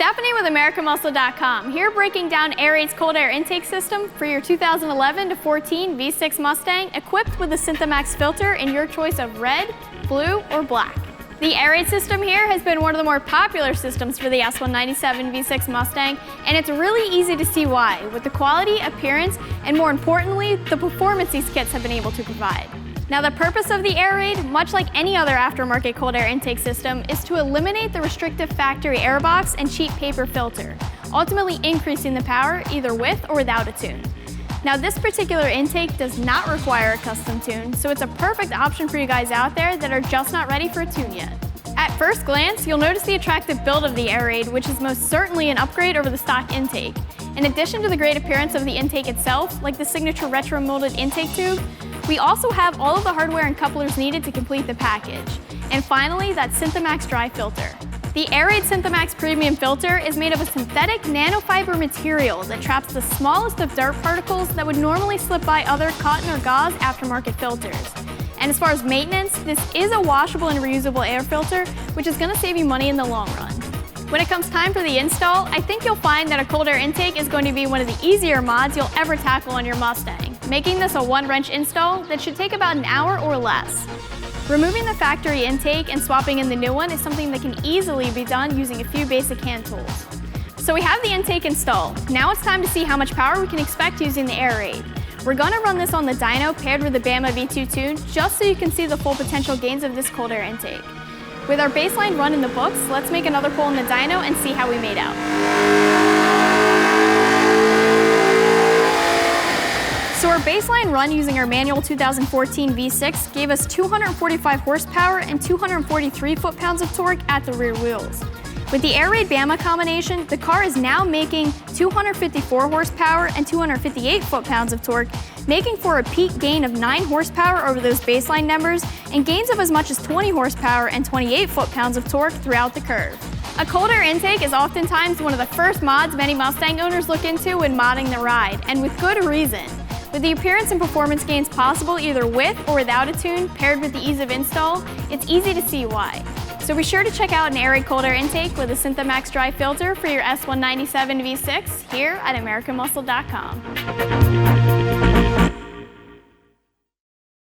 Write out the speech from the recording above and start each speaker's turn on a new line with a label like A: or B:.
A: Stephanie with AmericanMuscle.com, here breaking down Airaid's cold air intake system for your 2011 to 14 V6 Mustang, equipped with the SynthaMax filter in your choice of red, blue, or black. The Airaid system here has been one of the more popular systems for the S197 V6 Mustang, and it's really easy to see why, with the quality, appearance, and more importantly, the performance these kits have been able to provide. Now, the purpose of the Airaid, much like any other aftermarket cold air intake system, is to eliminate the restrictive factory air box and cheap paper filter, ultimately increasing the power either with or without a tune. Now, this particular intake does not require a custom tune, so it's a perfect option for you guys out there that are just not ready for a tune yet. At first glance, you'll notice the attractive build of the Airaid, which is most certainly an upgrade over the stock intake. In addition to the great appearance of the intake itself, like the signature retro molded intake tube, we also have all of the hardware and couplers needed to complete the package. And finally, that SynthaMax dry filter. The Airaid SynthaMax premium filter is made of a synthetic nanofiber material that traps the smallest of dirt particles that would normally slip by other cotton or gauze aftermarket filters. And as far as maintenance, this is a washable and reusable air filter, which is going to save you money in the long run. When it comes time for the install, I think you'll find that a cold air intake is going to be one of the easier mods you'll ever tackle on your Mustang, making this a one-wrench install that should take about an hour or less. Removing the factory intake and swapping in the new one is something that can easily be done using a few basic hand tools. So we have the intake installed. Now it's time to see how much power we can expect using the Airaid. We're going to run this on the dyno paired with the Bama V2 tune, just so you can see the full potential gains of this cold air intake. With our baseline run in the books, let's make another pull in the dyno and see how we made out. So our baseline run using our manual 2014 V6 gave us 245 horsepower and 243 foot-pounds of torque at the rear wheels. With the Airaid Bama combination, the car is now making 254 horsepower and 258 foot-pounds of torque, making for a peak gain of 9 horsepower over those baseline numbers and gains of as much as 20 horsepower and 28 foot-pounds of torque throughout the curve. A cold air intake is oftentimes one of the first mods many Mustang owners look into when modding the ride, and with good reason. With the appearance and performance gains possible either with or without a tune, paired with the ease of install, it's easy to see why. So be sure to check out an Airaid cold air intake with a SynthaMax dry filter for your S197 V6 here at AmericanMuscle.com.